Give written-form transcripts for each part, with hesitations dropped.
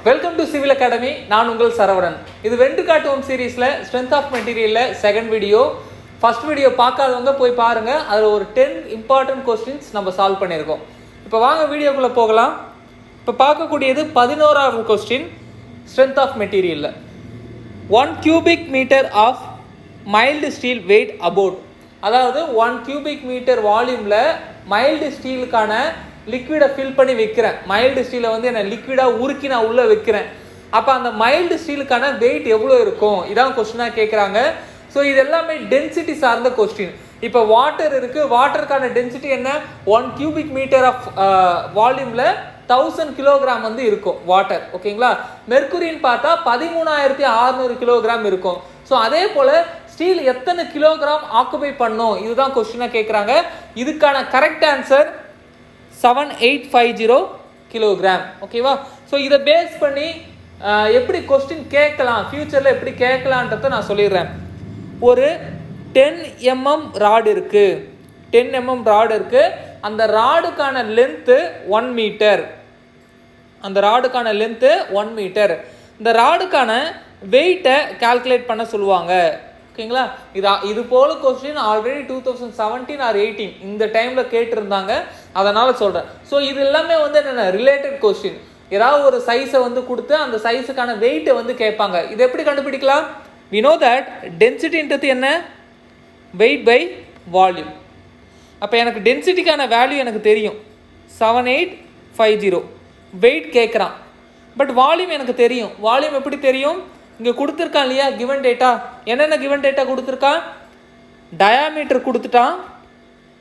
Welcome to civil academy. நான் உங்கள் சரவணன். இது வென்று காட்டுவோம் சீரீஸில் ஸ்ட்ரென்த் ஆஃப் மெட்டீரியலில் செகண்ட் வீடியோ. ஃபர்ஸ்ட் வீடியோ பார்க்காதவங்க போய் பாருங்கள். அதில் ஒரு 10 இம்பார்ட்டன்ட் கொஸ்டின்ஸ் நம்ம சால்வ் பண்ணியிருக்கோம். இப்போ வாங்க வீடியோக்குள்ளே போகலாம். இப்போ பார்க்கக்கூடியது 11வது கொஸ்டின் ஸ்ட்ரென்த் ஆஃப் மெட்டீரியலில். 1 cubic meter of mild steel weight about, அதாவது 1 cubic meter வால்யூமில் மைல்டு ஸ்டீலுக்கான லிக்விடை ஃபில் பண்ணி வைக்கிறேன். மைல்டு ஸ்டீலை வந்து என்ன லிக்விடாக உருக்கி நான் உள்ளே வைக்கிறேன். அப்போ அந்த மைல்டு ஸ்டீலுக்கான வெயிட் எவ்வளோ இருக்கும், இதான் கொஸ்டினாக கேட்குறாங்க. ஸோ இது எல்லாமே டென்சிட்டி சார்ந்த கொஸ்டின். இப்போ வாட்டர் இருக்குது, வாட்டருக்கான டென்சிட்டி என்ன, 1 cubic meter ஆஃப் வால்யூமில் 1000 கிலோகிராம் வந்து இருக்கும் வாட்டர். ஓகேங்களா. மெர்க்குரின்னு பார்த்தா 13,600 கிலோகிராம் இருக்கும். ஸோ அதே போல் ஸ்டீல் எத்தனை கிலோகிராம் ஆக்குபை பண்ணும், இதுதான் கொஸ்டினாக கேட்குறாங்க. இதுக்கான கரெக்ட் ஆன்சர் 7850 கிலோகிராம். ஓகேவா. ஸோ இதை பேஸ் பண்ணி எப்படி கொஸ்டின் கேட்கலாம், ஃபியூச்சரில் எப்படி கேட்கலான்றதை நான் சொல்லிடுறேன். ஒரு 10 mm ராடு இருக்குது, 10 mm ராடு இருக்குது. அந்த ராடுக்கான லென்த்து 1 மீட்டர். அந்த ராடுக்கான லென்த்து 1 மீட்டர். இந்த ராடுக்கான வெயிட்டை கால்குலேட் பண்ண சொல்லுவாங்க. ஓகேங்களா. இது போல கொஸ்டின் ஆல்ரெடி 2017 ஆர் 18 இந்த டைமில் கேட்டிருந்தாங்க, அதனால் சொல்கிறேன். ஸோ இது எல்லாமே வந்து என்னென்ன ரிலேட்டட் கொஸ்டின். ஏதாவது ஒரு சைஸை வந்து கொடுத்து அந்த சைஸுக்கான வெயிட்டை வந்து கேட்பாங்க. இது எப்படி கண்டுபிடிக்கலாம்? we know that டென்சிட்டின்றது என்ன, வெயிட் பை வால்யூம். அப்போ எனக்கு டென்சிட்டிக்கான வேல்யூ எனக்கு தெரியும் 7850. வெயிட் கேட்குறான், பட் வால்யூம் எனக்கு தெரியும். வால்யூம் எப்படி தெரியும், இங்கே கொடுத்துருக்கான் இல்லையா கிவன் டேட்டா. என்னென்ன கிவன் டேட்டா கொடுத்துருக்கான், டயாமீட்டர் கொடுத்துட்டான்,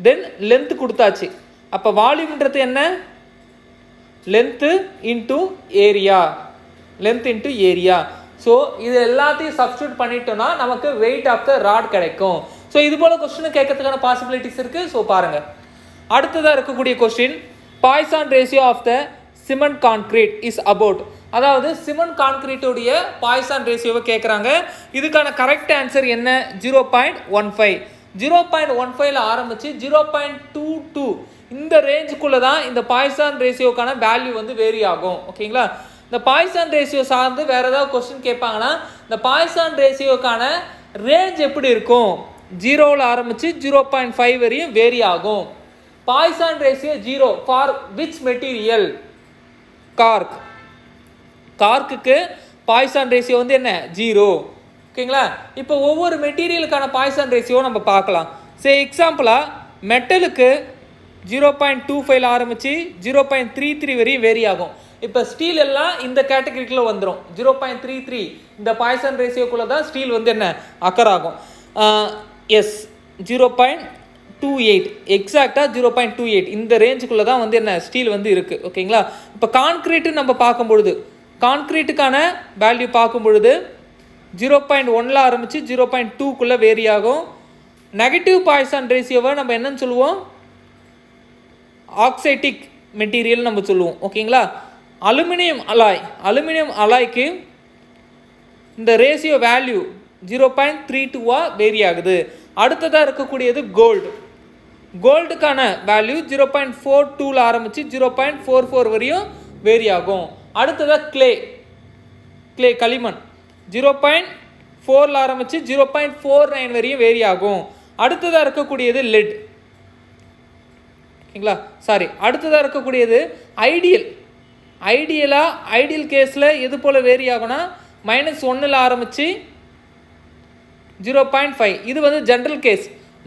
தென் லென்த்து கொடுத்தாச்சு. அப்போ வால்யூம்ன்றது என்ன, length into area, length into area. So இது எல்லாத்தையும் சப்ஸ்டியூட் பண்ணிட்டோம்னா நமக்கு வெயிட் ஆஃப் த ராட் கிடைக்கும். ஸோ இது போல் கொஸ்டின் கேட்கறதுக்கான பாசிபிலிட்டிஸ் இருக்குது. ஸோ பாருங்கள், அடுத்ததாக இருக்கக்கூடிய question, Poisson ratio of the cement concrete is about, அதாவது சிமெண்ட் கான்கிரீட்டுடைய பாய்சான் ரேஷியோவை கேட்குறாங்க. இதுக்கான கரெக்ட் ஆன்சர் என்ன, 0.15. 0.15ல் ஆரம்பித்து 0.22 இந்த ரேஞ்சுக்குள்ளே தான் இந்த பாய்சான் ரேஷியோக்கான வேல்யூ வந்து வேரி ஆகும். ஓகேங்களா. இந்த பாய்சான் ரேஷியோ சார்ந்து வேறு ஏதாவது கொஸ்டின் கேட்பாங்கன்னா இந்த பாய்சான் ரேஷியோக்கான ரேஞ்ச் எப்படி இருக்கும், 0ல் ஆரம்பித்து 0.5 வரையும் வேரி ஆகும். Poisson ratio 0 for which material, cork. கார்க்குக்கு பாய்சான் ரேஷியோ வந்து என்ன, 0. ஓகேங்களா. இப்போ ஒவ்வொரு மெட்டீரியலுக்கான பாய்சான் ரேஷியோ நம்ம பார்க்கலாம். சரி, எக்ஸாம்பிளாக மெட்டலுக்கு 0.25 ஆரம்பித்து 0.33 வரையும் வேரி ஆகும். இப்போ ஸ்டீல் எல்லாம் இந்த கேட்டகரிக்குள்ளே வந்துடும். 0.33 இந்த பாய்சான் ரேஷியோக்குள்ளே தான் ஸ்டீல் வந்து என்ன அக்கர் ஆகும். எஸ் 0.28 எக்ஸாக்டாக 0.28 இந்த ரேஞ்சுக்குள்ளே தான் வந்து என்ன ஸ்டீல் வந்து இருக்குது. ஓகேங்களா. இப்போ கான்க்ரீட்டு நம்ம பார்க்கும் பொழுது, கான்க்ரீட்டுக்கான வேல்யூ பார்க்கும் பொழுது 0.1ல் ஆரம்பித்து 0.2க்குள்ளே வேரி ஆகும். நெகட்டிவ் பாய்சான் ரேஷியோவை நம்ம என்னன்னு சொல்லுவோம், ஆக்சைட்டிக் மெட்டீரியல் நம்ம சொல்லுவோம். ஓகேங்களா. அலுமினியம் அலாய், அலுமினியம் அலாய்க்கு இந்த ரேஷியோ வேல்யூ 0.32 வேரி ஆகுது. அடுத்ததாக இருக்கக்கூடியது கோல்டு. கோல்டுக்கான வேல்யூ 0.42ல் ஆரம்பித்து 0.44 வரையும் வேரி ஆகும். அடுத்ததாக கிளே களிமண் 0.4ல் ஆரம்பித்து 0.49 வரையும் வேரி ஆகும். அடுத்ததாக இருக்கக்கூடியது லெட். ஓகேங்களா. அடுத்ததாக இருக்கக்கூடியது ஐடியல் கேஸில் எது போல் வேரி ஆகும்னா -1ல் ஆரம்பித்து 0.5. இது வந்து ஜென்ரல் கேஸ்.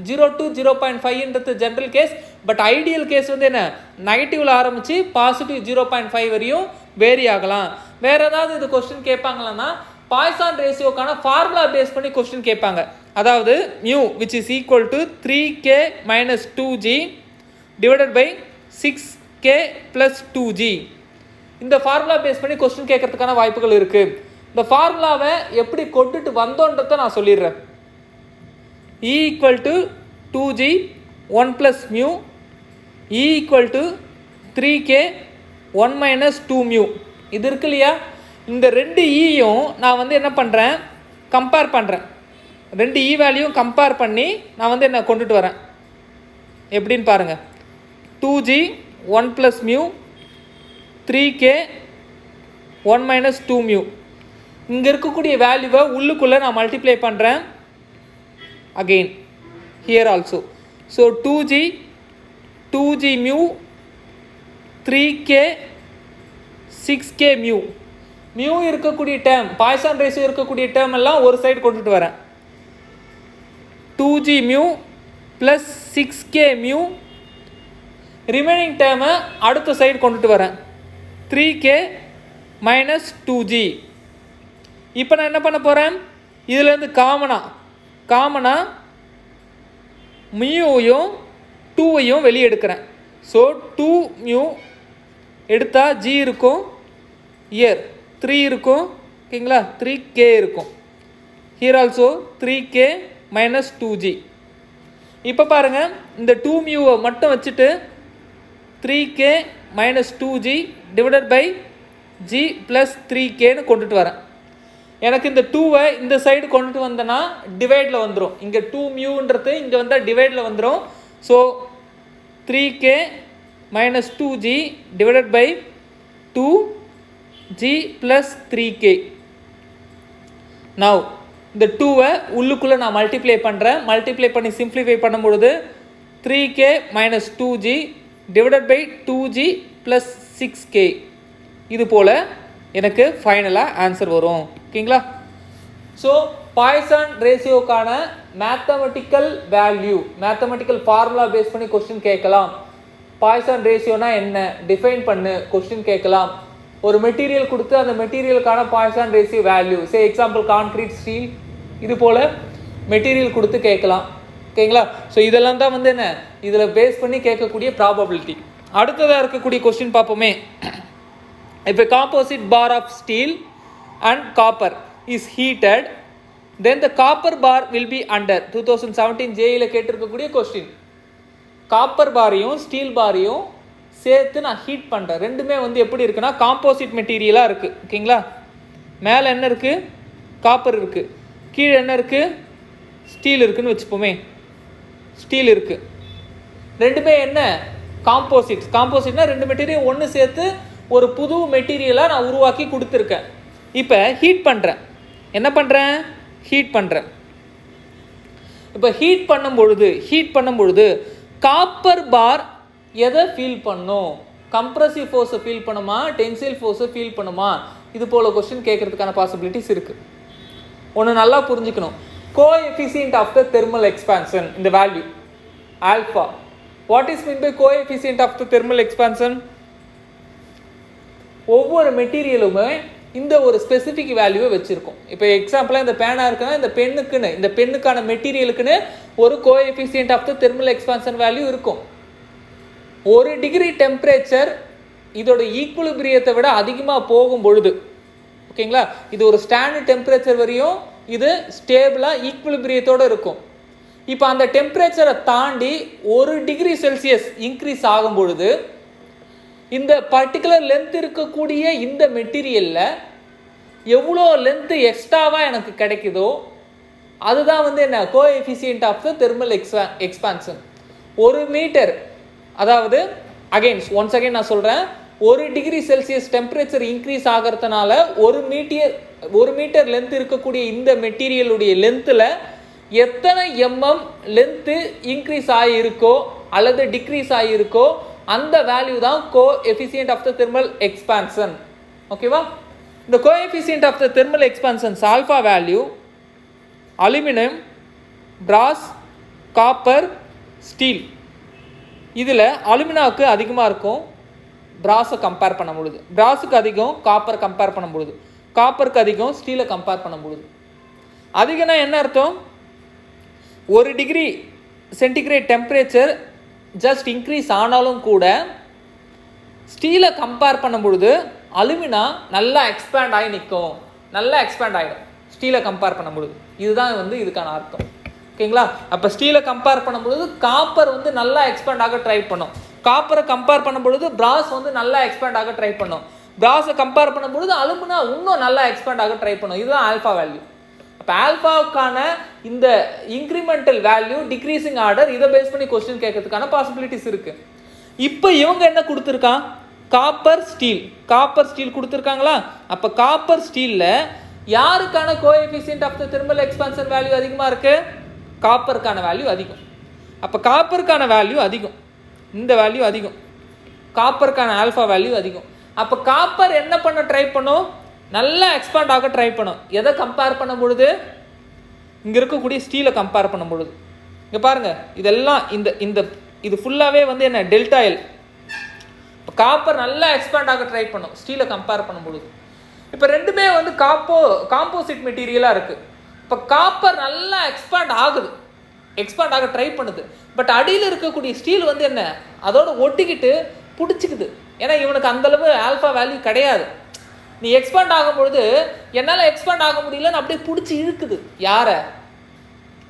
0 to 0.5ன்றது general case. But ideal case வந்து என்ன, நெகட்டிவில் ஆரம்பித்து பாசிட்டிவ் 0.5 வரையும் வேரி ஆகலாம். வேறு ஏதாவது இது கொஸ்டின் கேட்பாங்களான்னா பாய்சான் ரேஷியோக்கான ஃபார்முலா பேஸ் பண்ணி கொஸ்டின் கேட்பாங்க. அதாவது mu which is equal to 3k - 2g divided by 6k + 2g. இந்த ஃபார்முலா பேஸ் பண்ணி கொஸ்டின் கேட்கறதுக்கான வாய்ப்புகள் இருக்குது. இந்த ஃபார்முலாவை எப்படி கொண்டுட்டு வந்தோன்றதை நான் சொல்லிடுறேன். E = 2g 1 + μ E = 3k 1 - 2μ. இது இருக்கு இல்லையா, இந்த 2 ஈயும் நான் வந்து என்ன பண்ணுறேன், கம்பேர் பண்ணுறேன். 2 ஈ வேல்யூவும் கம்பேர் பண்ணி நான் வந்து என்ன கொண்டுட்டு வரேன். எப்படின்னு பாருங்கள். 2g 1 + μ 3k 1 minus 2 mu. இங்கே இருக்கக்கூடிய வேல்யூவை உள்ளுக்குள்ளே நான் மல்டிப்ளை பண்ணுறேன். Again here also. So 2g mu 3k 6k mu. Mu இருக்கக்கூடிய டேர்ம், பாய்சான் ரேஷியோ இருக்கக்கூடிய டேர்ம் எல்லாம் ஒரு சைடு கொண்டுட்டு வரேன். 2g mu plus 6k mu. Remaining டேர்மை அடுத்த சைடு கொண்டுட்டு வரேன். 3k minus 2g. இப்போ நான் என்ன பண்ண போகிறேன், இதுலேருந்து காமனாக மியூவையும் 2வையும் வெளியே எடுக்கிறேன். ஸோ 2 மியூ எடுத்தால் g இருக்கும், இயர் 3 இருக்கும், ஓகேங்களா, 3k இருக்கும். Here also 3k minus 2g. இப்போ பாருங்கள், இந்த 2 மியூவை மட்டும் வச்சுட்டு 3k minus 2g divided by g plus 3kன்னு கொண்டுட்டு வரேன். எனக்கு இந்த 2வை இந்த சைடு கொண்டுட்டு வந்தேன்னா டிவைடில் வந்துடும். இங்கே 2 மியூன்றது இங்கே வந்தால் டிவைடில் வந்துடும். So 3k minus 2g divided by 2g plus 3k. Now இந்த 2வை உள்ளுக்குள்ளே நான் மல்டிப்ளை பண்ணுறேன். மல்டிப்ளை பண்ணி சிம்ப்ளிஃபை பண்ணும்பொழுது 3k minus 2g divided by 2g plus 6k. இது போல் எனக்கு ஃபைனலாக ஆன்சர் வரும். ஓகேங்களா. ஸோ பாய்சான் ரேஷியோக்கான mathematical value, mathematical formula base பண்ணி கொஸ்டின் கேட்கலாம். பாய்சான் ரேஷியோனா என்ன டிஃபைன் பண்ணு கொஸ்டின் கேட்கலாம். ஒரு மெட்டீரியல் கொடுத்து அந்த மெட்டீரியலுக்கான Poisson ratio value, say example concrete, steel, இது போல் மெட்டீரியல் கொடுத்து கேட்கலாம். ஓகேங்களா. ஸோ இதெல்லாம் தான் வந்து என்ன, இதில் பேஸ் பண்ணி கேட்கக்கூடிய ப்ராபபிலிட்டி. அடுத்ததாக இருக்கக்கூடிய கொஸ்டின் பார்ப்போமே. If a composite bar of steel and copper is heated, then the copper bar will be under 2017 JEE கேட்டிருக்கக்கூடிய கொஸ்டின். காப்பர் பாரையும் ஸ்டீல் பாரையும் சேர்த்து நான் ஹீட் பண்ணுறேன். ரெண்டுமே வந்து எப்படி இருக்குன்னா காம்போசிட் மெட்டீரியலாக இருக்குது. ஓகேங்களா. மேலே என்ன இருக்குது, காப்பர் இருக்குது, கீழே என்ன இருக்குது, ஸ்டீல் இருக்குதுன்னு வச்சுப்போமே. ஸ்டீல் இருக்குது, ரெண்டுமே என்ன காம்போசிட்ஸ். காம்போசிட்னா ரெண்டு மெட்டீரியல் ஒன்று சேர்த்து ஒரு புது மெட்டீரியலாக நான் உருவாக்கி கொடுத்துருக்கேன். இப்போ ஹீட் பண்ணுறேன். என்ன பண்ணுறேன், ஹீட் பண்ணுறேன். இப்போ ஹீட் பண்ணும் பொழுது காப்பர் பார் எதை ஃபீல் பண்ணும், கம்ப்ரசிவ் ஃபோர்ஸை ஃபீல் பண்ணுமா, டென்சைல் ஃபோர்ஸை ஃபீல் பண்ணுமா, இது போல் கொஸ்டின் கேட்கறதுக்கான பாசிபிலிட்டிஸ் இருக்குது. ஒன்று நல்லா புரிஞ்சுக்கணும். Coefficient of the thermal expansion, இந்த value alpha. What is mean by coefficient of the thermal expansion? ஒவ்வொரு மெட்டீரியலுமே இந்த ஒரு ஸ்பெசிஃபிக் வேல்யூவை வச்சுருக்கோம். இப்போ எக்ஸாம்பிளாக இந்த பேனா இருக்குன்னா இந்த பெண்ணுக்கான மெட்டீரியலுக்குன்னு ஒரு coefficient of the thermal expansion value இருக்கும். 1 டிகிரி டெம்பரேச்சர் இதோட ஈக்குலிபிரியத்தை விட அதிகமாக போகும் பொழுது, ஓகேங்களா, இது ஒரு ஸ்டாண்டர்ட் டெம்பரேச்சர் வரையும் இது ஸ்டேபிளாக ஈக்குலிபிரியத்தோடு இருக்கும். இப்போ அந்த டெம்பரேச்சரை தாண்டி 1 டிகிரி செல்சியஸ் இன்க்ரீஸ் ஆகும் பொழுது இந்த பர்டிகுலர் லென்த் இருக்கக்கூடிய இந்த மெட்டீரியலில் எவ்வளோ லென்த்து எக்ஸ்ட்ராவாக எனக்கு கிடைக்குதோ அதுதான் வந்து என்ன coefficient of the thermal expansion. 1 metre, அதாவது ஒன்ஸ் அகைன் நான் சொல்கிறேன், 1 டிகிரி செல்சியஸ் டெம்பரேச்சர் இன்க்ரீஸ் ஆகிறதுனால 1 மீட்டர் லென்த் இருக்கக்கூடிய இந்த மெட்டீரியலுடைய லென்த்தில் எத்தனை எம்எம் லென்த்து இன்க்ரீஸ் ஆகியிருக்கோ அல்லது டிக்ரீஸ் ஆகியிருக்கோ அந்த வேல்யூ தான் coefficient of the thermal expansion. ஓகேவா. இந்த coefficient of the thermal expansions alpha value aluminium, brass, copper, steel, இதில் அலுமினாவுக்கு அதிகமாக இருக்கும் பிராஸை கம்பேர் பண்ணும் பொழுது, பிராஸுக்கு அதிகம் காப்பர் கம்பேர் பண்ணும் பொழுது, காப்பருக்கு அதிகம் ஸ்டீலை கம்பேர் பண்ணும் பொழுது. அதிகம்னா என்ன அர்த்தம், 1 degree centigrade temperature just increase ஆனாலும் கூட ஸ்டீலை கம்பேர் பண்ணும் பொழுது அலுமினா நல்லா எக்ஸ்பேண்ட் ஆகி நிற்கும், நல்லா எக்ஸ்பேண்ட் ஆகிடும் ஸ்டீலை கம்பேர் பண்ணும் பொழுது. இதுதான் வந்து இதுக்கான அர்த்தம். ஓகேங்களா. அப்போ ஸ்டீலை கம்பேர் பண்ணும் பொழுது காப்பர் வந்து நல்லா எக்ஸ்பேண்ட் ஆக ட்ரை பண்ணும், காப்பரை கம்பேர் பண்ணும் பொழுது பிராஸ் வந்து நல்லா எக்ஸ்பேண்ட் ஆக ட்ரை பண்ணும், பிராஸை கம்பேர் பண்ணும் பொழுது அலுமினா இன்னும் நல்லா எக்ஸ்பேண்ட் ஆக ட்ரை பண்ணும். இதுதான் ஆல்ஃபா வேல்யூ. இப்போ ஆல்ஃபாவுக்கான இந்த இன்க்ரிமெண்டல் வேல்யூ டிக்ரீசிங் ஆர்டர், இதை பேஸ் பண்ணி கொஸ்டின் கேட்கறதுக்கான பாசிபிலிட்டிஸ் இருக்குது. இப்போ இவங்க என்ன கொடுத்துருக்கான், காப்பர் ஸ்டீல் கொடுத்துருக்காங்களா? அப்போ காப்பர் ஸ்டீலில் யாருக்கான coefficient of the thermal expansion value அதிகமாக இருக்கு? காப்பருக்கான வேல்யூ அதிகம். அப்போ காப்பருக்கான வேல்யூ அதிகம், இந்த வேல்யூ அதிகம், காப்பருக்கான ஆல்ஃபா வேல்யூ அதிகம். அப்போ காப்பர் என்ன பண்ண ட்ரை பண்ணும்? நல்லா எக்ஸ்பாண்ட் ஆக ட்ரை பண்ணும். எதை கம்பேர் பண்ணும் பொழுது? இங்கே இருக்கக்கூடிய ஸ்டீலை கம்பேர் பண்ணும் பொழுது. இங்கே பாருங்க, இதெல்லாம் இது ஃபுல்லாகவே வந்து என்ன? Delta L. இப்போ காப்பர் நல்லா எக்ஸ்பாண்ட் ஆக ட்ரை பண்ணும் ஸ்டீலை கம்பேர் பண்ணும் பொழுது. இப்போ ரெண்டுமே வந்து காம்போசிட் மெட்டீரியலாக இருக்குது. இப்போ காப்பர் நல்லா எக்ஸ்பாண்ட் ஆக ட்ரை பண்ணுது. பட் அடியில் இருக்கக்கூடிய ஸ்டீல் வந்து என்ன? அதோட ஒட்டிக்கிட்டு பிடிச்சிக்குது. ஏன்னா இவனுக்கு அந்தளவு ஆல்ஃபா வேல்யூ கிடையாது. நீ எக்ஸ்பாண்ட் ஆகும்பொழுது என்னால் எக்ஸ்பாண்ட் ஆக முடியலன்னு அப்படியே பிடிச்சி இழுக்குது. யாரை?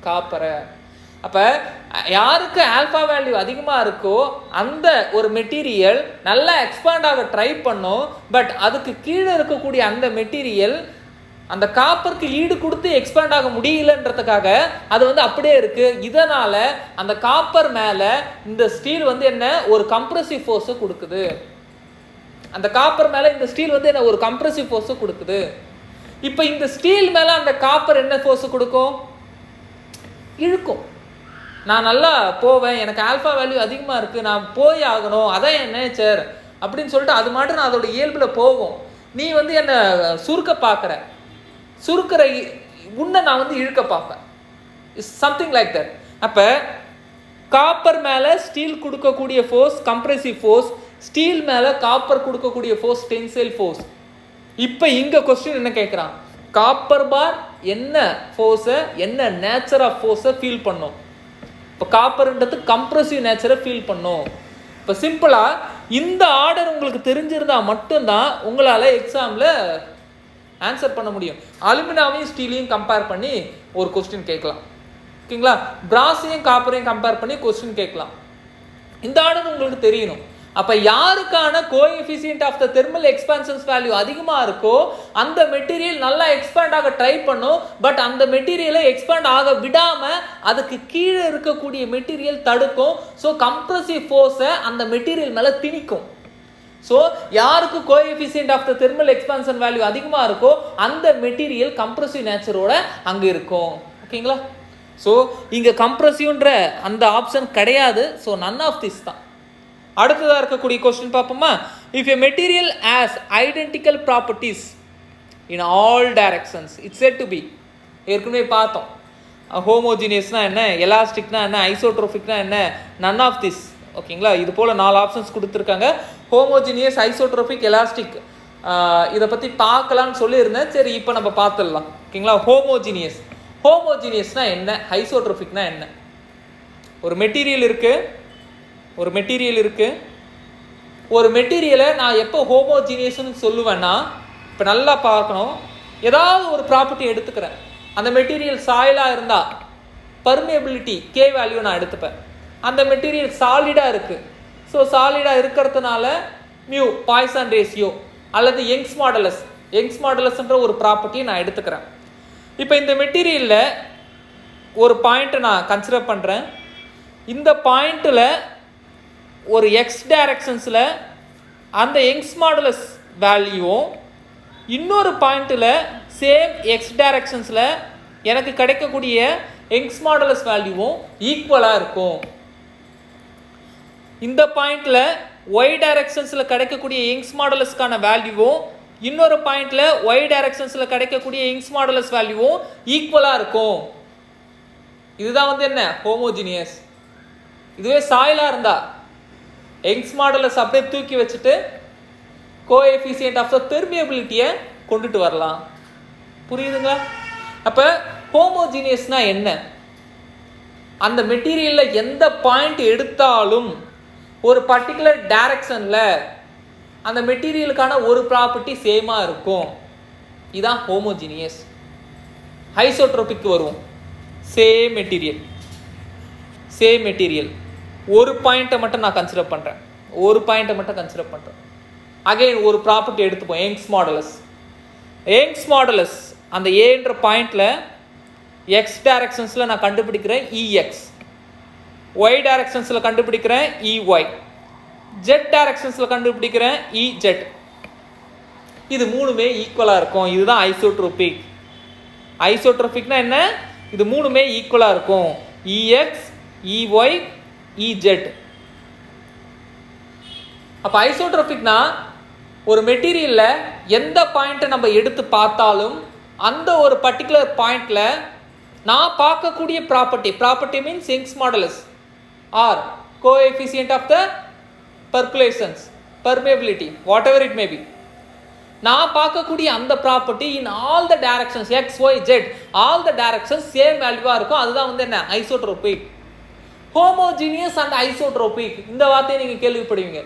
காப்பரை. அப்போ யாருக்கு ஆல்ஃபா வேல்யூ அதிகமாக இருக்கோ அந்த ஒரு மெட்டீரியல் நல்லா எக்ஸ்பாண்ட் ஆக ட்ரை பண்ணும். பட் அதுக்கு கீழே இருக்கக்கூடிய அந்த மெட்டீரியல் அந்த காப்பருக்கு ஈடு கொடுத்து எக்ஸ்பேண்ட் ஆக முடியலன்றதுக்காக அது வந்து அப்படியே இருக்கு. இதனால அந்த காப்பர் மேல இந்த ஸ்டீல் வந்து என்ன? ஒரு கம்ப்ரசிவ் ஃபோர்ஸை கொடுக்குது. அந்த காப்பர் மேல இந்த ஸ்டீல் வந்து என்ன? ஒரு கம்ப்ரசிவ் ஃபோர்ஸை கொடுக்குது. இப்போ இந்த ஸ்டீல் மேல அந்த காப்பர் என்ன ஃபோர்ஸ் கொடுக்கும்? இழுக்கும். நான் நல்லா போவேன், எனக்கு ஆல்ஃபா வேல்யூ அதிகமாக இருக்குது, நான் போய் ஆகணும், அதான் என் நேச்சர் அப்படின்னு சொல்லிட்டு அது மட்டும் நான் அதோட இயல்பில் போகும். நீ வந்து என்னை சுருக்கிற உன்னை நான் வந்து இழுக்க பார்ப்பேன். Something like that. அப்போ காப்பர் மேலே ஸ்டீல் கொடுக்கக்கூடிய ஃபோர்ஸ் கம்ப்ரெசிவ் ஃபோர்ஸ், ஸ்டீல் மேலே காப்பர் கொடுக்கக்கூடிய ஃபோர்ஸ் டென்சைல் ஃபோர்ஸ். இப்போ இங்கே கொஸ்டின் என்ன கேட்குறான்? காப்பர் பார் என்ன ஃபோர்ஸை, என்ன நேச்சர் ஆஃப் ஃபோர்ஸை ஃபீல் பண்ணும்? இப்போ காப்பர்ன்றது கம்ப்ரெசிவ் நேச்சரை ஃபீல் பண்ணும். இப்போ சிம்பிளாக இந்த ஆர்டர் உங்களுக்கு தெரிஞ்சிருந்தால் மட்டும்தான் உங்களால் எக்ஸாமில் ஆன்சர் பண்ண முடியும். அலுமினாவையும் ஸ்டீலையும் கம்பேர் பண்ணி ஒரு கொஸ்டின் கேட்கலாம். ஓகேங்களா? பிராஸையும் காப்பரையும் கம்பேர் பண்ணி கொஸ்டின் கேட்கலாம். இந்த ஆர்டர் உங்களுக்கு தெரியணும். அப்போ யாருக்கான coefficient of the thermal expansions value அதிகமாக இருக்கோ அந்த மெட்டீரியல் நல்லா எக்ஸ்பேண்ட் ஆக ட்ரை பண்ணும். பட் அந்த மெட்டீரியலை எக்ஸ்பேண்ட் ஆக விடாமல் அதுக்கு கீழே இருக்கக்கூடிய மெட்டீரியல் தடுக்கும். ஸோ கம்ப்ரசிவ் ஃபோர்ஸை அந்த மெட்டீரியல் மேலே திணிக்கும். ஸோ யாருக்கு coefficient of the thermal expansion value அதிகமாக இருக்கோ அந்த மெட்டீரியல் கம்ப்ரசிவ் நேச்சரோட அங்கே இருக்கும். ஓகேங்களா? ஸோ இங்கே கம்ப்ரசிவ்ன்ற அந்த ஆப்ஷன் கிடையாது. ஸோ நன் ஆஃப் திஸ் தான். அடுத்ததாக இருக்கக்கூடிய கொஸ்டின் பார்ப்போமா? If a material has identical properties in all directions it's said to be. ஏற்கனவே பார்த்தோம். ஹோமோஜினியஸ்னா என்ன, எலாஸ்டிக்னா என்ன, ஐசோட்ரோபிக்னா என்ன, நன் ஆஃப் திஸ். ஓகேங்களா? இது போல் 4 ஆப்ஷன்ஸ் கொடுத்துருக்காங்க. Homogeneous, isotropic, elastic. இதை பற்றி பார்க்கலான்னு சொல்லியிருந்தேன். சரி, இப்போ நம்ம பார்த்துடலாம். ஓகேங்களா? ஹோமோஜினியஸ்னா என்ன, ஐசோட்ரோபிக்னா என்ன? ஒரு மெட்டீரியல் இருக்குது. ஒரு மெட்டீரியலை நான் எப்போ ஹோமோஜினியஸ்னு சொல்லுவேன்னா, இப்போ நல்லா பார்க்கணும். ஏதாவது ஒரு ப்ராப்பர்ட்டி எடுத்துக்கிறேன். அந்த மெட்டீரியல் சாயிலாக இருந்தால் பர்மியபிலிட்டி கே வேல்யூ நான் எடுத்துப்பேன். அந்த மெட்டீரியல் சாலிடாக இருக்குது. ஸோ சாலிடாக இருக்கிறதுனால மியூ பாய்சான் ரேஷியோ அல்லது யங்ஸ் மாடுலஸ்ன்ற ஒரு ப்ராப்பர்ட்டியை நான் எடுத்துக்கிறேன். இப்போ இந்த மெட்டீரியலில் ஒரு பாயிண்ட்டை நான் கன்சிடர் பண்ணுறேன். இந்த பாயிண்ட்டில் ஒரு எக்ஸ் டைரக்ஷன்ஸில் அந்த யங்ஸ் மாடுலஸ் வேல்யூவும் இன்னொரு பாயிண்ட்டில் சேம் எக்ஸ் டைரக்ஷன்ஸில் எனக்கு கிடைக்கக்கூடிய யங்ஸ் மாடுலஸ் வேல்யூவும் ஈக்குவலாக இருக்கும். இந்த பாயிண்ட்டில் ஒய் டைரக்ஷன்ஸில் கிடைக்கக்கூடிய யங்ஸ் மாடுலஸ்க்கான வேல்யூவும் இன்னொரு பாயிண்ட்டில் ஒய் டைரக்ஷன்ஸில் கிடைக்கக்கூடிய யங்ஸ் மாடுலஸ் வேல்யூவும் ஈக்குவலாக இருக்கும். இதுதான் வந்து என்ன? ஹோமோஜினியஸ். இதுவே சாயிலாக இருந்தால் யங்ஸ் மாடுலஸ் அப்படியே தூக்கி வச்சுட்டு கோஎஃபிஷியன்ட் ஆஃப் த பெர்மியபிலிட்டியை கொண்டுட்டு வரலாம். புரியுதுங்களா? அப்போ ஹோமோஜினியஸ்னா என்ன? அந்த மெட்டீரியலில் எந்த பாயிண்ட் எடுத்தாலும் ஒரு பர்டிகுலர் டைரக்ஷனில் அந்த மெட்டீரியலுக்கான ஒரு ப்ராப்பர்ட்டி சேமாக இருக்கும். இதுதான் ஹோமோஜினியஸ். ஐசோட்ரோபிக் வருவோம். சேம் மெட்டீரியல் ஒரு பாயிண்ட்டை மட்டும் நான் கன்சிடர் பண்ணுறேன். அகைன் ஒரு ப்ராப்பர்ட்டி எடுத்துப்போம். யங்ஸ் மாடுலஸ் அந்த ஏன்ற பாயிண்டில் எக்ஸ் டைரக்ஷன்ஸில் நான் கண்டுபிடிக்கிறேன் இஎக்ஸ், ஒய் டைரக்ஷன்ஸில் கண்டுபிடிக்கிறேன் இஒய். ஜெட் டைரக்ஷன்ஸில் கண்டுபிடிக்கிறேன் EZ. இது மூணுமே ஈக்குவலாக இருக்கும். இதுதான் ஐசோட்ரோபிக். ஐசோட்ரோபிக்னா என்ன? இது மூணுமே ஈக்குவலாக இருக்கும். EX, EY, EZ. அப்போ ஐசோட்ரோபிக்னா ஒரு மெட்டீரியலில் எந்த பாயிண்ட்டை நம்ம எடுத்து பார்த்தாலும் அந்த ஒரு பர்டிகுலர் பாயிண்டில் நான் பார்க்கக்கூடிய property means Young's modulus or coefficient of the percolations, permeability, whatever it may be, நான் பார்க்கக்கூடிய அந்த property in all the directions XYZ all the directions same வேல்யூவாக இருக்கும். அதுதான் வந்து என்ன? ஐசோட்ரோபிக். ஹோமோஜீனியஸ் அண்ட் ஐசோட்ரோபிக், இந்த வார்த்தையை நீங்கள் கேள்விப்படுவீங்க.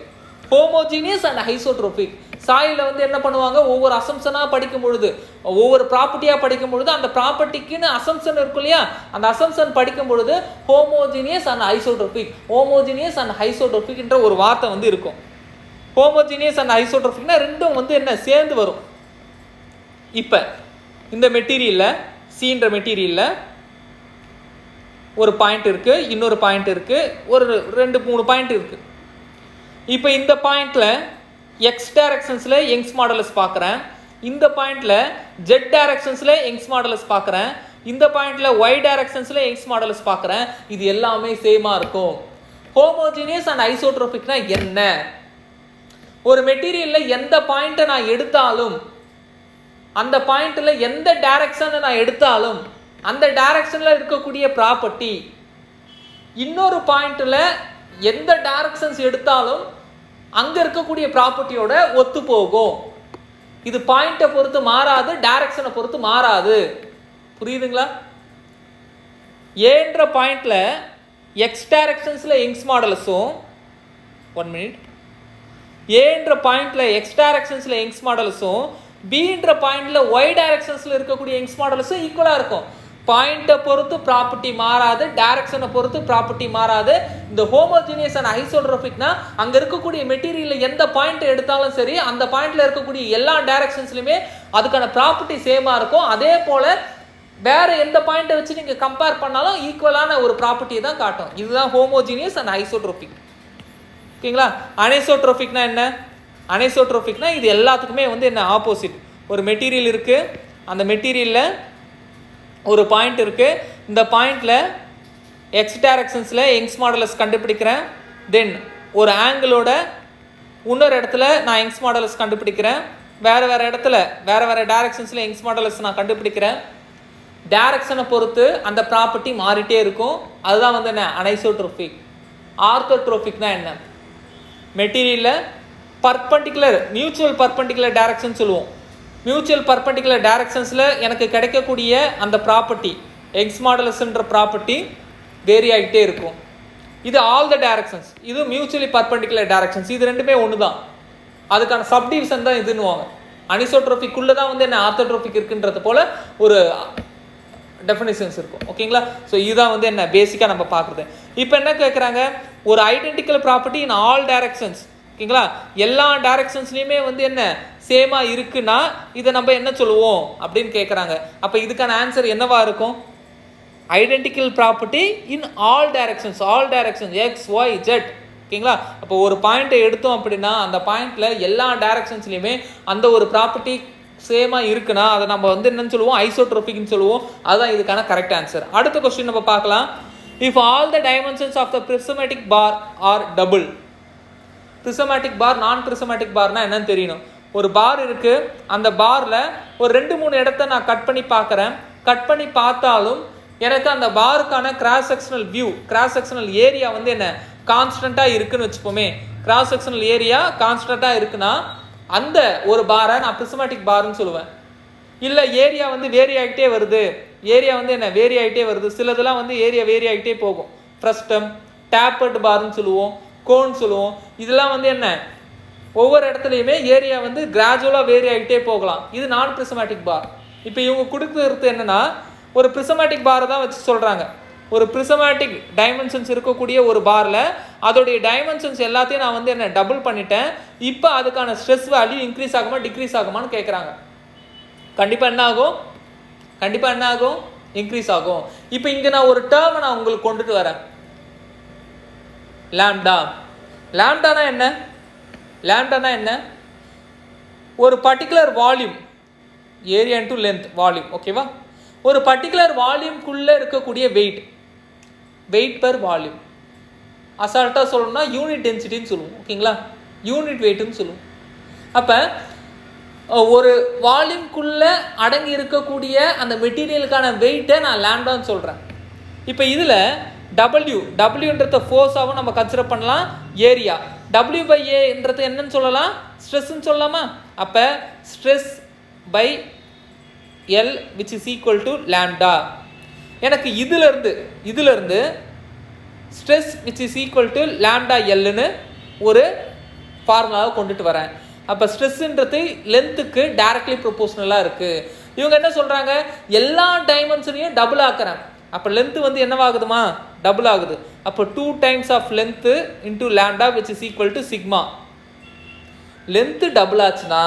Homogeneous and isotropic. சாயில வந்து என்ன பண்ணுவாங்க, ஒவ்வொரு அசம்ஷனாக படிக்கும் பொழுது, ஒவ்வொரு ப்ராப்பர்ட்டியாக படிக்கும் பொழுது அந்த ப்ராப்பர்ட்டிக்குன்னு அசம்ஷன் இருக்கும் இல்லையா, அந்த அசம்ஷன் படிக்கும் பொழுது homogeneous and isotropic, homogeneous and ஐசோட்ரோபிக்ன்ற ஒரு வார்த்தை வந்து இருக்கும். ஹோமோஜீனியஸ் அண்ட் ஐசோட்ரோபிக்னா ரெண்டும் வந்து என்ன சேர்ந்து வரும். இப்போ இந்த மெட்டீரியலில் சீன்ற மெட்டீரியலில் ஒரு பாயிண்ட் இருக்குது, இன்னொரு பாயிண்ட் இருக்குது, ஒரு 2-3 பாயிண்ட் இருக்குது. இப்போ இந்த பாயிண்டில் எக்ஸ் டைரக்ஷன்ஸில் யங்ஸ் மாடுலஸ் பார்க்குறேன், இந்த பாயிண்டில் ஜெட் டைரக்ஷன்ஸில் யங்ஸ் மாடுலஸ் பார்க்குறேன், இந்த பாயிண்டில் ஒய் டைரக்ஷன்ஸில் யங்ஸ் மாடுலஸ் பார்க்குறேன். இது எல்லாமே சேமாக இருக்கும். ஹோமோஜீனியஸ் அண்ட் ஐசோட்ரோபிக்னா என்ன? ஒரு மெட்டீரியலில் எந்த பாயிண்ட்டை நான் எடுத்தாலும், அந்த பாயிண்டில் எந்த டைரக்ஷனை நான் எடுத்தாலும் அந்த டைரக்ஷனில் இருக்கக்கூடிய ப்ராப்பர்ட்டி இன்னொரு பாயிண்டில் எந்த டைரக்ஷன்ஸ் எடுத்தாலும் அங்கே இருக்கக்கூடிய ப்ராப்பர்ட்டியோட ஒத்து போகும். இது பாயிண்ட்டை பொறுத்து மாறாது, டைரக்ஷனை பொறுத்து மாறாது. புரியுதுங்களா? ஏன்ற பாயிண்ட்ல எக்ஸ் டைரக்ஷன்ஸில் யங்ஸ் மாடுலஸும், 1 மினிட், ஏன்ற பாயிண்ட்ல எக்ஸ் டைரக்ஷன்ஸில் யங்ஸ் மாடுலஸும் பின்ற பாயிண்ட்ல ஒய் டைரக்ஷன்ஸில் இருக்கக்கூடிய யங்ஸ் மாடுலஸும் ஈக்குவலாக இருக்கும். பாயிண்ட்டை பொறுத்து ப்ராப்பர்ட்டி மாறாது, டைரக்ஷனை பொறுத்து ப்ராப்பர்ட்டி மாறாது. இந்த ஹோமோஜீனியஸ் அண்ட் ஐசோட்ரோபிக்னா அங்கே இருக்கக்கூடிய மெட்டீரியலில் எந்த பாயிண்ட் எடுத்தாலும் சரி அந்த பாயிண்ட்ல இருக்கக்கூடிய எல்லா டைரக்ஷன்ஸ்லையுமே அதுக்கான ப்ராப்பர்ட்டி சேமாக இருக்கும். அதே போல் வேற எந்த பாயிண்ட்டை வச்சு நீங்கள் கம்பேர் பண்ணாலும் ஈக்குவலான ஒரு ப்ராப்பர்ட்டியை தான் காட்டும். இதுதான் ஹோமோஜீனியஸ் அண்ட் ஐசோட்ரோபிக். ஓகேங்களா? அனைசோட்ரோபிக்னா என்ன? அனைசோட்ரோபிக்னா இது எல்லாத்துக்குமே வந்து என்ன ஆப்போசிட். ஒரு மெட்டீரியல் இருக்குது, அந்த மெட்டீரியலில் ஒரு பாயிண்ட் இருக்குது, இந்த பாயிண்டில் எக்ஸ் டைரக்ஷன்ஸில் யங்ஸ் மாடுலஸ் கண்டுபிடிக்கிறேன். தென் ஒரு ஆங்கிளோட இன்னொரு இடத்துல நான் யங்ஸ் மாடுலஸ் கண்டுபிடிக்கிறேன். வேறு இடத்துல வேறு டைரக்ஷன்ஸில் யங்ஸ் மாடுலஸ் நான் கண்டுபிடிக்கிறேன். டைரக்ஷனை பொறுத்து அந்த ப்ராப்பர்ட்டி மாறிட்டே இருக்கும். அதுதான் வந்து என்ன? அனைசோட்ரோபிக். ஆர்த்தோட்ரோபிக்னா என்ன? மெட்டீரியலில் பர்பண்டிகுலர், மியூச்சுவல் பர்பண்டிகுலர் டைரக்ஷன் சொல்லுவோம். மியூச்சுவல் பர்பண்டிகுலர் டைரக்ஷன்ஸில் எனக்கு கிடைக்கக்கூடிய அந்த ப்ராப்பர்ட்டி எக்ஸ் மாடுலஸ்ன்ற ப்ராப்பர்ட்டி வேரி ஆகிட்டே இருக்கும். இது ஆல் த டைரக்ஷன்ஸ், இது மியூச்சுவலி பர்பண்டிகுலர் டைரக்ஷன்ஸ். இது ரெண்டுமே ஒன்று தான். அதுக்கான சப்டிவிஷன் தான் இதுன்னுவாங்க. அனிசோட்ரோபிக் உள்ள தான் வந்து என்ன ஆர்த்தோட்ரோபிக் இருக்குன்றது போல ஒரு டெஃபினிஷன்ஸ் இருக்கும். ஓகேங்களா? ஸோ இதுதான் வந்து என்ன பேசிக்காக நம்ம பார்க்குறது. இப்போ என்ன கேட்குறாங்க, ஒரு identical property in all directions. ஓகேங்களா? எல்லா டைரக்ஷன்ஸ்லையுமே வந்து என்ன சேமாக இருக்குன்னா இதை நம்ம என்ன சொல்லுவோம் அப்படின்னு கேட்குறாங்க. அப்போ இதுக்கான ஆன்சர் என்னவா இருக்கும்? Identical property in all directions, all directions X Y Z. ஓகேங்களா? அப்போ ஒரு பாயிண்ட்டை எடுத்தோம் அப்படின்னா அந்த பாயிண்ட்ல எல்லா டைரக்ஷன்ஸ்லையுமே அந்த ஒரு ப்ராப்பர்ட்டி சேமாக இருக்குன்னா அதை நம்ம வந்து என்னன்னு சொல்லுவோம்? ஐசோட்ரோபிக்னு சொல்லுவோம். அதுதான் இதுக்கான கரெக்ட் ஆன்சர். அடுத்த கொஸ்டின் நம்ம பார்க்கலாம். If all the dimensions of the prismatic bar are double. Prismatic bar, நான் பிரிசமேட்டிக் பார்னா என்னன்னு தெரியணும். ஒரு பார் இருக்கு, அந்த பார்ல ஒரு 2-3 இடத்த நான் கட் பண்ணி பார்க்குறேன். கட் பண்ணி பார்த்தாலும் எனக்கு அந்த பாருக்கான cross sectional view, cross sectional area வந்து என்ன கான்ஸ்டண்ட்டாக இருக்குன்னு வச்சுப்போமே. கிராஸ் செக்ஷனல் ஏரியா கான்ஸ்டண்ட்டாக இருக்குன்னா அந்த ஒரு பாரை நான் பிரிசமேட்டிக் பார்னு சொல்லுவேன். இல்லை ஏரியா வந்து வேரி ஆகிட்டே வருது, ஏரியா வந்து என்ன வேரி ஆகிட்டே வருது, சிலதெல்லாம் வந்து ஏரியா வேரி ஆகிட்டே போகும். ஃப்ரஸ்டம், டேப்பர்ட் பார்னு சொல்லுவோம், கோன் சொல்லுவோம். இதெல்லாம் வந்து என்ன ஒவ்வொரு இடத்துலையுமே ஏரியா வந்து கிராஜுவலாக வேரி ஆகிட்டே போகலாம். இது நான் பிரிசமேட்டிக் பார். இப்போ இவங்க கொடுக்குறது என்னன்னா ஒரு பிரிசமேட்டிக் பாரை தான் வச்சு சொல்கிறாங்க. ஒரு பிரிசமேட்டிக் டைமென்ஷன்ஸ் இருக்கக்கூடிய ஒரு பாரில் அதோடைய டைமென்ஷன்ஸ் எல்லாத்தையும் நான் வந்து என்ன டபுள் பண்ணிட்டேன். இப்போ அதுக்கான ஸ்ட்ரெஸ் வேல்யூ இன்க்ரீஸ் ஆகுமா டிக்ரீஸ் ஆகுமான்னு கேட்குறாங்க. கண்டிப்பாக என்ன ஆகும்? இன்க்ரீஸ் ஆகும். இப்போ இங்கே நான் ஒரு டேர்மை நான் உங்களுக்கு கொண்டுட்டு வரேன். லாம்டா. லாம்டானா என்ன? லாம்டானா என்ன? ஒரு particular volume, area into length volume. ஓகேவா? ஒரு பர்டிகுலர் வால்யூம்குள்ளே இருக்கக்கூடிய வெயிட் பெர் வால்யூம். அசால்ட்டாக சொல்லணும்னா யூனிட் டென்சிட்டின்னு சொல்லுவோம். ஓகேங்களா? யூனிட் வெயிட்னு சொல்லுவோம். அப்போ ஒரு வால்யூம்குள்ளே அடங்கி இருக்கக்கூடிய அந்த மெட்டீரியலுக்கான வெயிட்டை நான் லாம்டான்னு சொல்கிறேன். இப்போ இதில் டபிள்யூன்றத ஃபோர்ஸாகவும் நம்ம கன்சிடர் பண்ணலாம். ஏரியா W/Aன்றது என்னன்னு சொல்லலாம்? ஸ்ட்ரெஸ்ன்னு சொல்லலாமா? அப்போ stress by L which is equal to lambda. எனக்கு இதிலிருந்து stress which is equal to lambda எல்லுன்னு ஒரு ஃபார்முலாவை கொண்டுட்டு வரேன். அப்போ ஸ்ட்ரெஸ்ன்றது லென்த்துக்கு டைரக்ட்லி ப்ரொபோஷனலாக இருக்குது. இவங்க என்ன சொல்கிறாங்க? எல்லா டைமென்ஷனையும் டபுள் ஆக்குறேன். அப்போ லென்த்து வந்து என்னவாகுதுமா? டபுள் ஆகுது. அப்போ 2 times of length into lambda which is equal to sigma. Length double ஆச்சுன்னா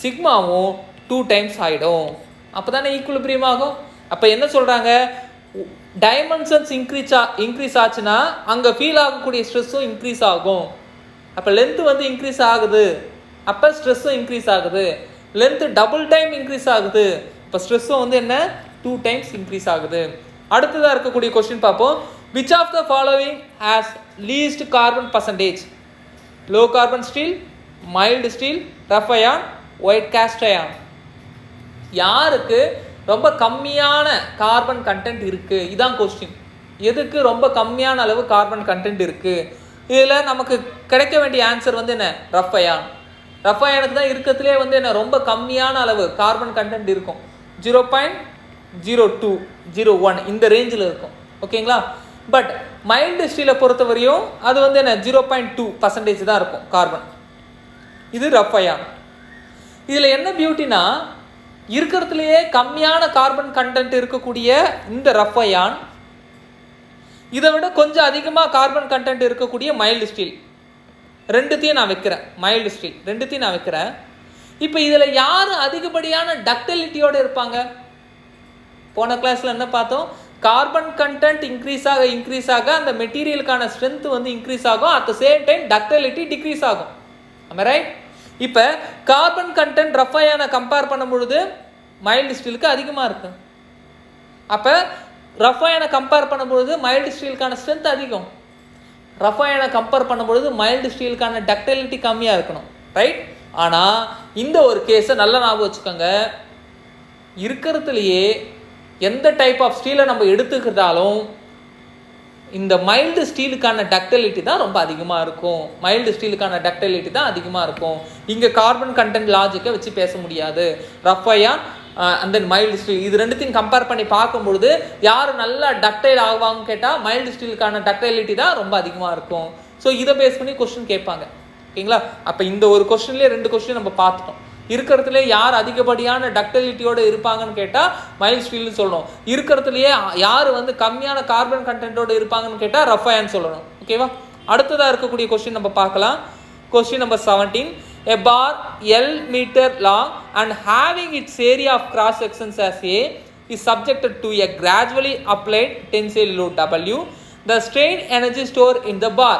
சிக்மாவும் 2 டைம்ஸ் ஆகிடும். அப்போ தானே ஈக்குலிபிரியம் ஆகும். அப்போ என்ன சொல்கிறாங்க? டைமென்ஷன்ஸ் இன்க்ரீஸ் ஆச்சுன்னா அங்கே ஃபீல் ஆகக்கூடிய ஸ்ட்ரெஸ்ஸும் இன்க்ரீஸ் ஆகும். அப்போ லென்த்து வந்து இன்க்ரீஸ் ஆகுது, அப்போ ஸ்ட்ரெஸ்ஸும் இன்க்ரீஸ் ஆகுது. லென்த்து டபுள் டைம் இன்க்ரீஸ் ஆகுது, இப்போ ஸ்ட்ரெஸ்ஸும் வந்து என்ன? 2 டைம்ஸ் இன்க்ரீஸ் ஆகுது. அடுத்ததாக இருக்கக்கூடிய கொஸ்டின் பார்ப்போம். Which of the following has least carbon percentage? Low carbon steel, mild steel, wrought iron, white cast iron. யாருக்கு ரொம்ப கம்மியான கார்பன் கண்டென்ட் இருக்குது? இதான் கொஸ்டின். எதுக்கு ரொம்ப கம்மியான அளவு கார்பன் கண்டென்ட் இருக்குது? இதில் நமக்கு கிடைக்க வேண்டிய ஆன்சர் வந்து என்ன? Rough ion. ரஃப் அயானுக்கு தான் இருக்கிறதுலே வந்து என்ன ரொம்ப கம்மியான அளவு கார்பன் கண்டென்ட் இருக்கும். 0.02, 0.1 இந்த ரேஞ்சில் இருக்கும். ஓகேங்களா? பட் மைல்டு ஸ்டீலை பொறுத்தவரையும் அது வந்து என்ன 0.2% தான் இருக்கும் கார்பன். இது ரஃப் அயான். இதில் என்ன பியூட்டினா, இருக்கிறதுலையே கம்மியான கார்பன் கண்டென்ட் இருக்கக்கூடிய இந்த ரஃப் அயான் இதை விட கொஞ்சம் அதிகமாக கார்பன் கண்டென்ட் இருக்கக்கூடிய மைல்டு ஸ்டீல் ரெண்டுத்தையும் நான் வைக்கிறேன். மைல்டு ஸ்டீல் ரெண்டுத்தையும் நான் வைக்கிறேன். இப்போ இதில் யார் அதிகப்படியான டக்டிலிட்டியோடு இருப்பாங்க? போன கிளாஸில் என்ன பார்த்தோம்? கார்பன் கண்டென்ட் இன்க்ரீஸ் ஆக அந்த மெட்டீரியலுக்கான ஸ்ட்ரென்த் வந்து இன்க்ரீஸ் ஆகும். At the same time ductility decrease ஆகும். ஆமாம் ரைட்? இப்போ கார்பன் கண்டென்ட் ரஃப் அயானை கம்பேர் பண்ணும் பொழுது மைல்டு ஸ்டீலுக்கு அதிகமாக இருக்கு. அப்போ ரஃப் அயானை கம்பேர் பண்ணும்பொழுது மைல்டு ஸ்டீலுக்கான ஸ்ட்ரென்த் அதிகம். ரஃப் அயானை கம்பேர் பண்ணும்பொழுது மைல்டு ஸ்டீலுக்கான டக்டிலிட்டி கம்மியாக இருக்கணும். ரைட்? ஆனால் இந்த ஒரு கேஸை நல்லா ஞாபகம் வச்சுக்கோங்க. இருக்கிறதுலையே எந்த டைப் ஆஃப் ஸ்டீலை நம்ம எடுத்துக்கிட்டாலும் இந்த மைல்டு ஸ்டீலுக்கான டக்டிலிட்டி தான் ரொம்ப அதிகமாக இருக்கும். மைல்டு ஸ்டீலுக்கான டக்டிலிட்டி தான் அதிகமாக இருக்கும். இங்கே கார்பன் கண்டென்ட் லாஜிக்கை வச்சு பேச முடியாது. Wrought iron and then mild steel இது ரெண்டுத்தையும் கம்பேர் பண்ணி பார்க்கும்பொழுது யார் நல்லா டக்டைல் ஆகுவாங்கன்னு கேட்டால் மைல்டு ஸ்டீலுக்கான டக்டைலிட்டி தான் ரொம்ப அதிகமாக இருக்கும். ஸோ இதை பேஸ் பண்ணி கொஸ்டின் கேட்பாங்க. ஓகேங்களா? அப்போ இந்த ஒரு கொஸ்டின்லேயே 2 கொஸ்டின் நம்ம பார்த்துட்டோம். இருக்கிறதுலே யார் அதிகப்படியான டக்டிலிட்டியோடு இருப்பாங்கன்னு கேட்டால் மைல்டு ஸ்டீல்னு சொல்லணும். இருக்கிறதுலையே யார் வந்து கம்மியான கார்பன் கண்டென்ட்டோடு இருப்பாங்கன்னு கேட்டால் ரஃப் அயான் சொல்லணும். ஓகேவா? அடுத்ததாக இருக்கக்கூடிய கொஸ்டின் நம்ம பார்க்கலாம். Question number 17. A bar L meter long and having its area of cross sections as A is subjected to a gradually applied tensile load W. The strain energy stored in the bar.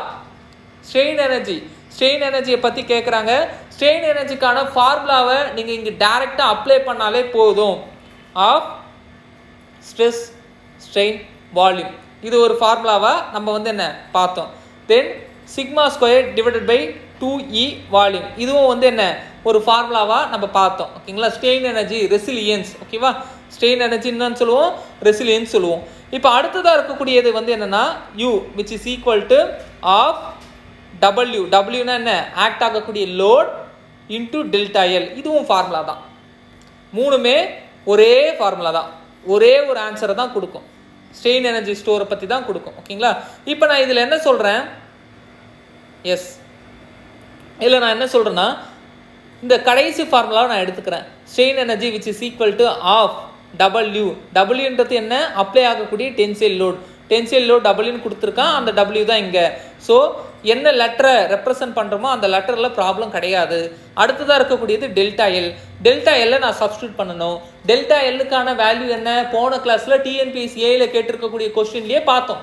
Strain எனர்ஜியை பற்றி கேட்குறாங்க. Strain எனர்ஜிக்கான ஃபார்முலாவை நீங்கள் இங்கே டைரெக்டாக apply பண்ணாலே போதும். Of stress strain volume இது ஒரு ஃபார்முலாவை நம்ம வந்து என்ன பார்த்தோம். Then sigma square divided by 2E volume இதுவும் வந்து என்ன ஒரு ஃபார்முலாவாக நம்ம பார்த்தோம். ஓகேங்களா? Strain energy resilience. ஓகேவா? ஸ்ட்ரெயின் எனர்ஜி என்னன்னு சொல்லுவோம்? ரெசிலியன்ஸ் சொல்லுவோம். இப்போ அடுத்ததாக இருக்கக்கூடியது வந்து என்னென்னா U which is equal to half டபிள்யூனா என்ன? ஆக்ட் ஆகக்கூடிய லோட் இன்டூ டெல்டா எல். இதுவும் ஃபார்முலா தான். மூணுமே ஒரே ஃபார்முலா தான். ஒரே ஒரு ஆன்சரை தான் கொடுக்கும். ஸ்ட்ரெயின் எனர்ஜி ஸ்டோரை பற்றி தான் கொடுக்கும். ஓகேங்களா? இப்போ நான் இதில் என்ன சொல்கிறேன்? இதில் நான் என்ன சொல்கிறேன்னா இந்த கடைசி ஃபார்முலாவை நான் எடுத்துக்கிறேன். Strain energy which is equal to half டபிள்யூன்றது என்ன? அப்ளை ஆகக்கூடிய டென்சைல் லோட் டபிள்யூன்னு கொடுத்துருக்கான். அந்த டபிள்யூ தான் இங்கே. ஸோ என்ன லெட்டரை ரெப்ரசன்ட் பண்ணுறோமோ அந்த லெட்டரில் ப்ராப்ளம் கிடையாது. அடுத்ததாக இருக்கக்கூடியது டெல்டா எல்லை நான் சப்ஸ்டியூட் பண்ணணும். டெல்டா எல்லுக்கான வேல்யூ என்ன? போன கிளாஸில் TNPSC கேட்டிருக்கக்கூடிய கொஸ்டின்லேயே பார்த்தோம்.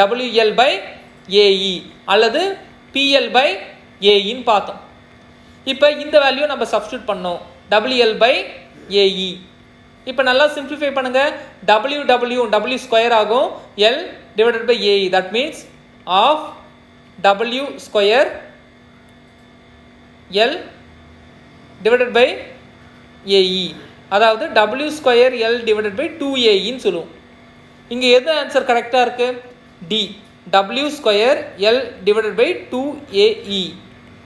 WL/AE அல்லது பிஎல் பை ஏஇன்னு பார்த்தோம். இப்போ இந்த வேல்யூ நம்ம சப்ஸ்டியூட் பண்ணோம், டபிள்யூஎல் பை ஏஇ. இப்போ நல்லா சிம்பிளிஃபை பண்ணுங்க, டபிள்யூ ஸ்கொயர் ஆகும், L divided by AE. That means half W square L divided by AE, அதாவது W square L divided by 2ஏஇன்னு சொல்லுவோம். இங்கே எது ஆன்சர் கரெக்டாக இருக்கு? D, W square L divided by 2ஏஇ.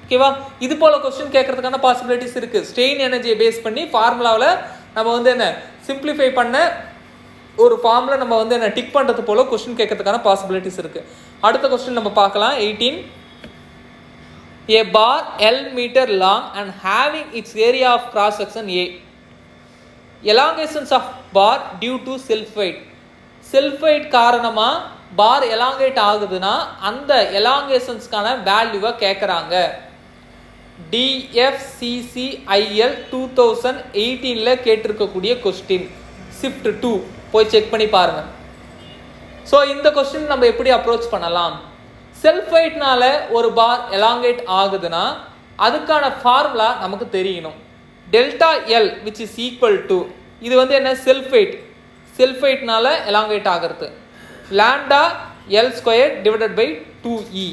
ஓகேவா? இது போல கொஸ்டின் கேட்கறதுக்கான பாசிபிலிட்டிஸ் இருக்கு. ஸ்ட்ரெயின் எனர்ஜியை பேஸ் பண்ணி ஃபார்முலாவில் நம்ம வந்து என்ன சிம்பிளிஃபை பண்ண ஒரு ஃபார்முலா நம்ம வந்து என்ன டிக் பண்ணுறது போல கொஸ்டின் கேட்கறதுக்கான பாசிபிலிட்டிஸ் இருக்கு. அடுத்த கொஸ்டின் நம்ம பார்க்கலாம். 18. A bar L meter long and having its area of cross section A. Elongations of bar due to self weight. Self weight காரணமா பார் எலாங்கேட் ஆகுதுன்னா அந்த எலாங்கேஷன்ஸ்க்கான வேல்யூவை கேட்குறாங்க. DFCCIL 2018 கேட்டிருக்கக்கூடிய கொஸ்டின், ஷிஃப்ட் 2 போய் செக் பண்ணி பாருங்க. ஸோ இந்த கொஸ்டின் நம்ம எப்படி அப்ரோச் பண்ணலாம்? செல்ஃப் வெயிட்னால ஒரு பார் எலாங்கேட் ஆகுதுன்னா அதுக்கான ஃபார்முலா நமக்கு தெரியணும். Delta L which is equal to, இது வந்து என்ன செல்ஃப் வெயிட், செல்ஃப் வெயிட்னால எலாங்கேட் ஆகிறது, lambda L square divided by 2E.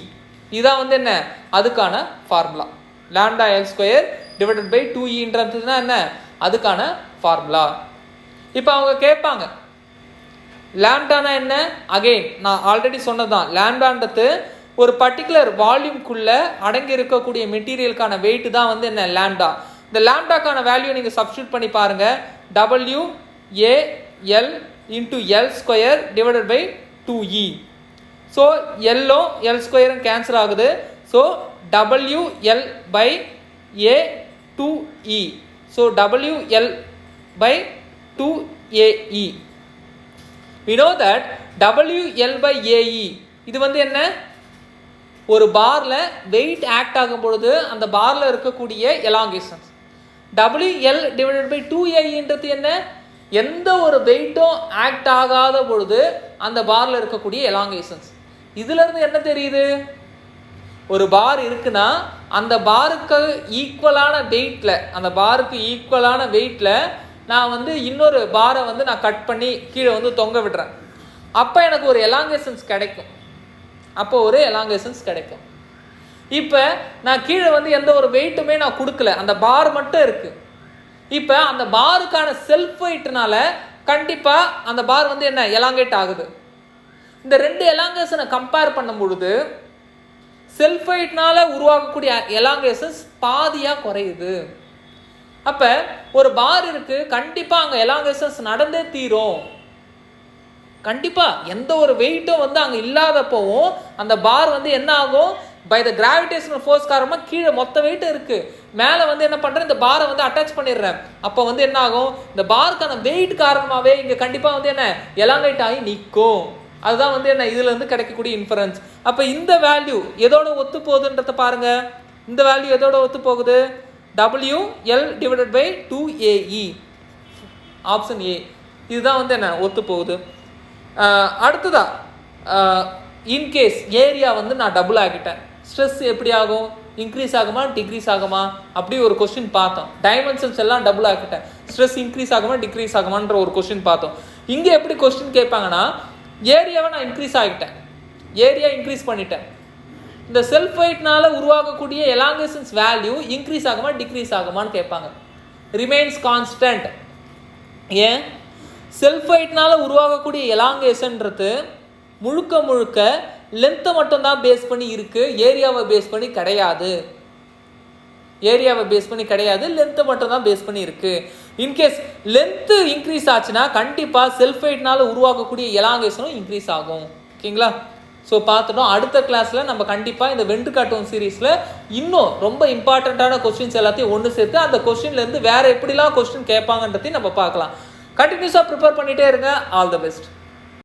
இதான் வந்து என்ன அதுக்கான formula. Lambda L square divided by 2Eன்றதுனா என்ன அதுக்கான ஃபார்முலா. இப்போ அவங்க கேட்பாங்க லாம்டானா என்ன? அகெயின் நான் ஆல்ரெடி சொன்னதான், லாம்டான்றது ஒரு பர்டிகுலர் வால்யூம்குள்ள அடங்கி இருக்கக்கூடிய மெட்டீரியலுக்கான வெயிட் தான் வந்து என்ன லாம்டா. இந்த லாம்டாக்கான வேல்யூ நீங்கள் சப்ஸ்டியூட் பண்ணி பாருங்க, WAL into L square divided by 2E. So எல்லும் எல் ஸ்கொயரும் கேன்சல் ஆகுது. So WL by A 2E. So WL by 2AE. We know that WL by AE இது வந்து என்ன, ஒரு பார்ல வெயிட் ஆக்ட் ஆகும் பொழுது அந்த பார்ல இருக்கக்கூடிய எலாங்கேஷன்ஸ். WL டிவைடட் பை 2AEன்றது என்ன, எந்த ஒரு வெயிட்டும் ஆக்ட் ஆகாத பொழுது அந்த பார்ல இருக்கக்கூடிய எலாங்கேஷன்ஸ். இதுல இருந்து என்ன தெரியுது, ஒரு பார் இருக்குன்னா அந்த பாருக்கு ஈக்குவலான வெயிட்ல, அந்த பாருக்கு ஈக்குவலான வெயிட்ல நான் வந்து இன்னொரு பாரை வந்து நான் கட் பண்ணி கீழே வந்து தொங்க விடுறேன். அப்போ எனக்கு ஒரு எலாங்கேஷன்ஸ் கிடைக்கும், கிடைக்கும். இப்போ நான் கீழே வந்து எந்த ஒரு வெயிட்டுமே நான் கொடுக்கல, அந்த பார் மட்டும் இருக்கு. இப்போ அந்த பாருக்கான செல்ஃப் வெயிட்னால கண்டிப்பாக அந்த பார் வந்து என்ன எலாங்கேட் ஆகுது. இந்த ரெண்டு எலாங்கேஷனை கம்பேர் பண்ணும் பொழுது செல்ஃப் வெயிட்னால உருவாகக்கூடிய எலாங்கேஷன்ஸ் பாதியாக குறையுது. அப்போ ஒரு பார் இருக்கு, கண்டிப்பாக அங்கே எலாங்கேஷன்ஸ் நடந்தே தீரும். கண்டிப்பாக எந்த ஒரு வெயிட்டும் வந்து அங்கே இல்லாதப்போவும் அந்த பார் வந்து என்ன ஆகும், பை த கிராவிடேஷனல் ஃபோர்ஸ் காரணமாக கீழே மொத்த வெயிட்டும் இருக்குது, மேலே வந்து என்ன பண்ணுறேன், இந்த பாரை வந்து அட்டாச் பண்ணிடுறேன். அப்போ வந்து என்ன ஆகும், இந்த பாருக்கான வெயிட் காரணமாகவே இங்கே கண்டிப்பாக வந்து என்ன எலாங்கேட் ஆகி நிற்கும். அதுதான் வந்து என்ன இதுல இருந்து கிடைக்கக்கூடிய இன்ஃபரன்ஸ். அப்போ இந்த வேல்யூ எதோட ஒத்து போகுதுன்றத பாருங்க. இந்த வேல்யூ எதோட ஒத்து போகுது, WL divided by 2AE, option A. இதுதான் வந்து என்ன ஒத்து போகுது. அடுத்ததா இன்கேஸ் ஏரியா வந்து நான் டபுள் ஆகிட்டேன், ஸ்ட்ரெஸ் எப்படி ஆகும், இன்க்ரீஸ் ஆகுமா டிக்ரீஸ் ஆகுமா, அப்படி ஒரு கொஸ்டின் பார்த்தோம். டைமென்ஷன்ஸ் எல்லாம் டபுள் ஆகிட்டேன், ஸ்ட்ரெஸ் இன்க்ரீஸ் ஆகுமா டிக்ரீஸ் ஆகுமான்ற ஒரு கொஸ்டின் பார்த்தோம். இங்கே எப்படி கொஸ்டின் கேட்பாங்கன்னா, ஏரியாவை நான் இன்க்ரீஸ் ஆகிட்டேன், ஏரியா இன்க்ரீஸ் பண்ணிட்டேன், இந்த செல்ஃப் வெயிட்னால உருவாகக்கூடிய எலாங்கேஷன்ஸ் வேல்யூ இன்க்ரீஸ் ஆகுமா டிக்ரீஸ் ஆகுமான்னு கேட்பாங்க. Remains constant. ஏன், செல்ஃப் வெயிட்னால உருவாகக்கூடிய எலாங்கேஷன்றது முழுக்க முழுக்க லென்த்தை மட்டும்தான் பேஸ் பண்ணி இருக்கு, ஏரியாவை பேஸ் பண்ணி கிடையாது. ஏரியாவை பேஸ் பண்ணி கிடையாது, லென்த்தை மட்டும் தான் பேஸ் பண்ணி இருக்கு. இன்கேஸ் லென்த்து இன்க்ரீஸ் ஆச்சுன்னா கண்டிப்பாக செல்ஃப் வெயிட்னால உருவாக்கக்கூடிய எலாங்கேஷனும் இன்க்ரீஸ் ஆகும். ஓகேங்களா? ஸோ பார்த்துட்டோம். அடுத்த கிளாஸில் நம்ம கண்டிப்பாக இந்த வென்று காட்டும் சீரீஸில் இன்னும் ரொம்ப இம்பார்ட்டண்ட்டான கொஸ்டின்ஸ் எல்லாத்தையும் ஒன்று சேர்த்து அந்த கொஸ்டின்லேருந்து வேறு எப்படிலாம் கொஸ்டின் கேட்பாங்கன்றதையும் நம்ம பார்க்கலாம். கண்டினியூஸாக ப்ரிப்பேர் பண்ணிகிட்டே இருங்க. All the best.